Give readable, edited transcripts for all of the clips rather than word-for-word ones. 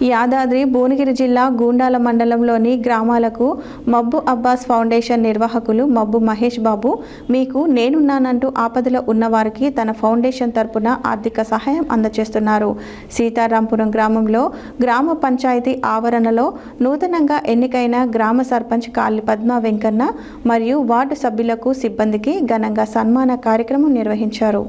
యాదాద్రి భువనగిరి జిల్లా గూండాల మండలంలోని గ్రామాలకు మబ్బు అబ్బాస్ ఫౌండేషన్ నిర్వాహకులు మబ్బు మహేష్ బాబు మీకు నేనున్నానంటూ ఆపదలో ఉన్నవారికి తన ఫౌండేషన్ తరపున ఆర్థిక సహాయం అందజేస్తున్నారు. సీతారాంపురం గ్రామంలో గ్రామ పంచాయతీ ఆవరణలో నూతనంగా ఎన్నికైన గ్రామ సర్పంచ్ కాళ్ళి పద్మ వెంకన్న మరియు వార్డు సభ్యులకు సిబ్బందికి ఘనంగా సన్మాన కార్యక్రమం నిర్వహించారు.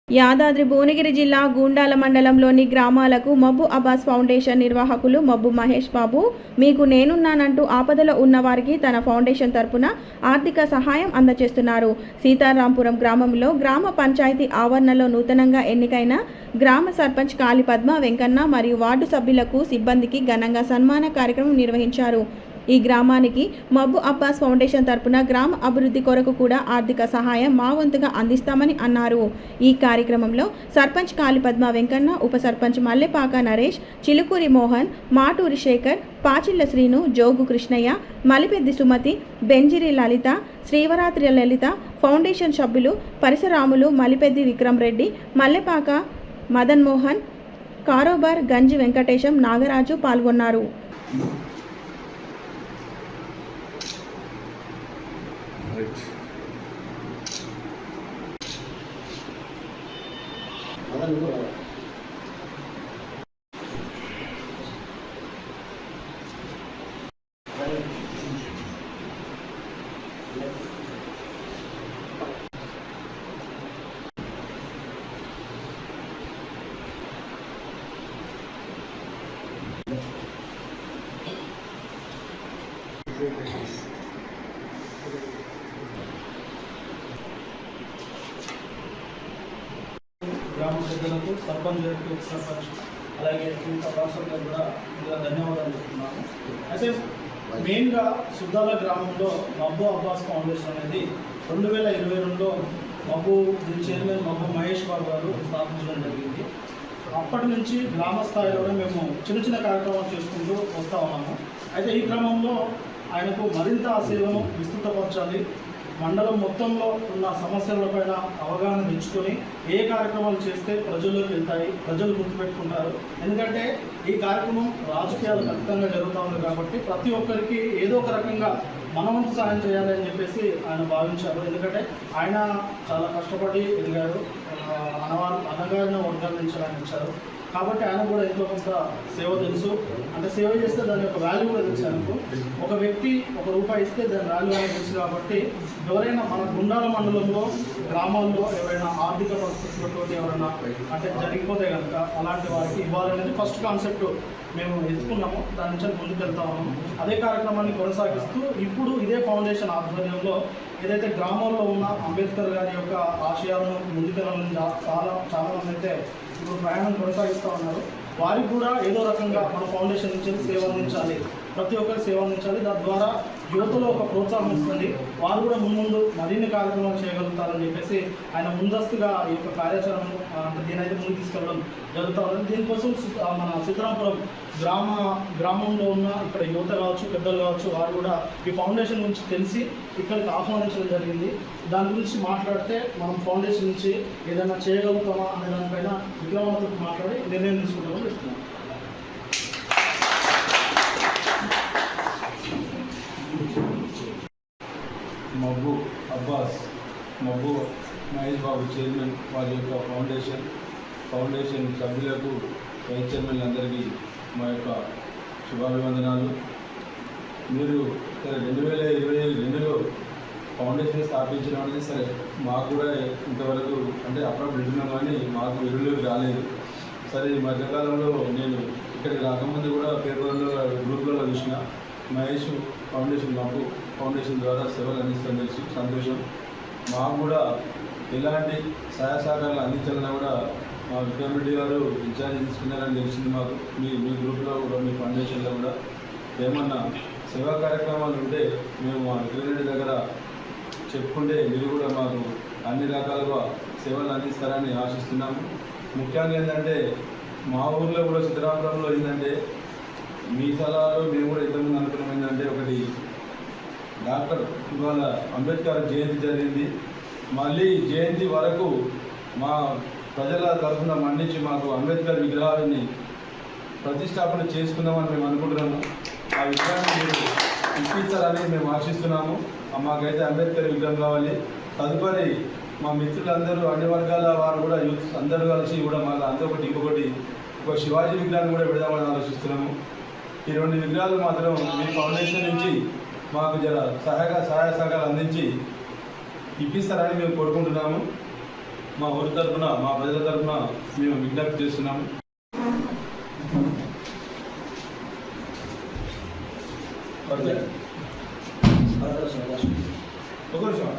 యాదాద్రి భువనగిరి జిల్లా గూండాల మండలంలోని గ్రామాలకు మబ్బు అబ్బాస్ ఫౌండేషన్ నిర్వాహకులు మబ్బు మహేష్ బాబు మీకు నేనున్నానంటూ ఆపదలో ఉన్నవారికి తన ఫౌండేషన్ తరపున ఆర్థిక సహాయం అందజేస్తున్నారు. సీతారాంపురం గ్రామంలో గ్రామ పంచాయతీ ఆవరణలో నూతనంగా ఎన్నికైన గ్రామ సర్పంచ్ కాళ్ళి పద్మ వెంకన్న మరియు వార్డు సభ్యులకు సిబ్బందికి ఘనంగా సన్మాన కార్యక్రమం నిర్వహించారు. ఈ గ్రామానికి మబ్బు అబ్బాస్ ఫౌండేషన్ తరపున గ్రామ అభివృద్ధి కొరకు కూడా ఆర్థిక సహాయం మా వంతుగా అందిస్తామని అన్నారు. ఈ కార్యక్రమంలో సర్పంచ్ కాళ్ళి పద్మ వెంకన్న, ఉప సర్పంచ్ మల్లెపాక నరేష్, చిలుకూరి మోహన్, మాటూరి శేఖర్, పాచిళ్ల శ్రీను, జోగు కృష్ణయ్య, మలిపెద్ది సుమతి, బెంజిరి లలిత, శ్రీవరాత్రి లలిత, ఫౌండేషన్ సభ్యులు పరిసరాములు, మలిపెద్ది విక్రమ్ రెడ్డి, మల్లెపాక మదన్ మోహన్, కారోబార్ గంజి వెంకటేశం, నాగరాజు పాల్గొన్నారు. గ్రామ పెద్దలకు, సర్పంచ్ గారికి, ఉప సర్పంచ్, అలాగే ఇంకా రాష్ట్రంలో కూడా ఇలా ధన్యవాదాలు చెప్తున్నాను. అయితే మెయిన్గా సుద్దాల గ్రామంలో మబ్బు అబ్బాస్ ఫౌండేషన్ అనేది 2022లో మబ్బు చైర్మన్ మబ్బు మహేష్ బాబు గారు స్థాపించడం జరిగింది. అప్పటి నుంచి గ్రామ స్థాయిలోనే మేము చిన్న చిన్న కార్యక్రమాలు చేసుకుంటూ వస్తూ ఉన్నాము. అయితే ఈ క్రమంలో ఆయనకు మరింత ఆ సేవను విస్తృతపరచాలి, మండలం మొత్తంలో ఉన్న సమస్యలపైన అవగాహన తెచ్చుకొని ఏ కార్యక్రమాలు చేస్తే ప్రజల్లోకి వెళ్తాయి, ప్రజలు గుర్తుపెట్టుకుంటారు. ఎందుకంటే ఈ కార్యక్రమం రాజకీయాలు ఖచ్చితంగా జరుగుతూ ఉంది కాబట్టి ప్రతి ఒక్కరికి ఏదో ఒక రకంగా మనవంతు సహాయం చేయాలి అని చెప్పేసి ఆయన భావించారు. ఎందుకంటే ఆయన చాలా కష్టపడి ఎదిగారు, అనగారిన వర్గాల నుంచి ఆయన ఇచ్చారు కాబట్టి ఆయన కూడా ఎంతో కొంత సేవ తెలుసు. అంటే సేవ చేస్తే దాని యొక్క వాల్యూ కూడా తెలుసు. ఆయనకు ఒక వ్యక్తి ₹1 ఇస్తే దాని వాల్యూ అనేది తెలుసు. కాబట్టి ఎవరైనా మన గుండాల మండలంలో గ్రామాల్లో ఎవరైనా ఆర్థిక పరిస్థితులతో ఎవరైనా అంటే జరిగిపోతే కనుక అలాంటి వారికి ఇవ్వాలనేది ఫస్ట్ కాన్సెప్ట్ మేము ఎత్తుకున్నాము. దాని నుంచి ముందుకు వెళ్తా ఉన్నాము. అదే కార్యక్రమాన్ని కొనసాగిస్తూ ఇప్పుడు ఇదే ఫౌండేషన్ ఆధ్వర్యంలో ఏదైతే గ్రామాల్లో ఉన్న అంబేద్కర్ గారి యొక్క ఆశయాలను ముందుకెళ్ళాలని చాలా మంది అయితే ఇప్పుడు ప్రయాణం కొనసాగిస్తూ ఉన్నారు. వారికి కూడా ఏదో రకంగా మన ఫౌండేషన్ నుంచి సేవ అందించాలి, ప్రతి ఒక్కరి సేవ అందించాలి. దాని ద్వారా యువతలో ఒక ప్రోత్సాహం ఇస్తుంది. వారు కూడా ముందు మరిన్ని కార్యక్రమాలు చేయగలుగుతారని చెప్పేసి ఆయన ముందస్తుగా ఈ యొక్క కార్యాచరణను దీనైతే ముందుకు తీసుకెళ్ళడం జరుగుతూ ఉంది. దీనికోసం మన సీతారాంపురం గ్రామంలో ఉన్న ఇక్కడ యువత కావచ్చు, పెద్దలు కావచ్చు, వారు కూడా ఈ ఫౌండేషన్ గురించి తెలిసి ఇక్కడికి ఆహ్వానించడం జరిగింది. దాని గురించి మాట్లాడితే మనం ఫౌండేషన్ నుంచి ఏదైనా చేయగలుగుతామా అనే దానిపైన విక్రమాలతో మాట్లాడి నిర్ణయం తీసుకుంటామని చెప్తున్నాం. మబ్బు అబ్బాస్, మబ్బు మహేష్ బాబు చైర్మన్ వారి యొక్క ఫౌండేషన్ సభ్యులకు, వైస్ చైర్మన్లందరికీ మా యొక్క శుభాభివందనాలు. మీరు 2022లో ఫౌండేషన్ స్థాపించడం అనేది సరే మాకు కూడా ఇంతవరకు అంటే అప్పుడప్పుడు వింటున్నాం కానీ మాకు విలువలోకి రాలేదు. సరే ఈ మధ్యకాలంలో నేను ఇక్కడికి రాకముందు కూడా పేపర్లో గ్రూప్లలో చూసిన మహేష్ ఫౌండేషన్ మబ్బు ఫౌండేషన్ ద్వారా సేవలు అందిస్తామని తెలిసి సంతోషం. మాకు కూడా ఎలాంటి సహాయ సహకారాలు అందించాలన్నా కూడా మా విక్రమ్ రెడ్డి గారు ఇన్ఛార్జ్ తీసుకున్నారని తెలిసింది మాకు. మీ గ్రూప్లో కూడా మీ ఫౌండేషన్లో కూడా ఏమన్నా సేవా కార్యక్రమాలు ఉంటే మేము మా విక్రమ్ రెడ్డి దగ్గర చెప్పుకుంటే మీరు కూడా మాకు అన్ని రకాలుగా సేవలు అందిస్తారని ఆశిస్తున్నాము. ముఖ్యంగా ఏంటంటే మా ఊర్లో కూడా సీతారాంపురంలో ఏంటంటే మీ సలహాలో మేము కూడా ఇంతకుముందు అనుకున్నాం ఏంటంటే ఒకటి డాక్టర్ ఇవాళ అంబేద్కర్ జయంతి జరిగింది. మళ్ళీ జయంతి వరకు మా ప్రజల తరఫున మన్నించి మాకు అంబేద్కర్ విగ్రహాన్ని ప్రతిష్టాపన చేసుకుందామని మేము అనుకుంటున్నాము. ఆ విగ్రహాన్ని మీరు ఇప్పిస్తారని మేము ఆశిస్తున్నాము. మాకైతే అంబేద్కర్ విగ్రహం కావాలి. తదుపరి మా మిత్రులందరూ అన్ని వర్గాల వారు కూడా యూత్ అందరూ కలిసి కూడా మళ్ళీ అంతొకటి ఇంకొకటి ఒక శివాజీ విగ్రహాన్ని కూడా పెడదామని ఆలోచిస్తున్నాము. ఈ 2 విగ్రహాలు మాత్రం మీ ఫౌండేషన్ నుంచి మాకు జర సహాయ సహకారాలు అందించి ఇప్పిస్తారని మేము కోరుకుంటున్నాము. మా ఊరి తరఫున మా ప్రజల తరఫున మేము విజ్ఞప్తి చేస్తున్నాము. ఒక నిమిషం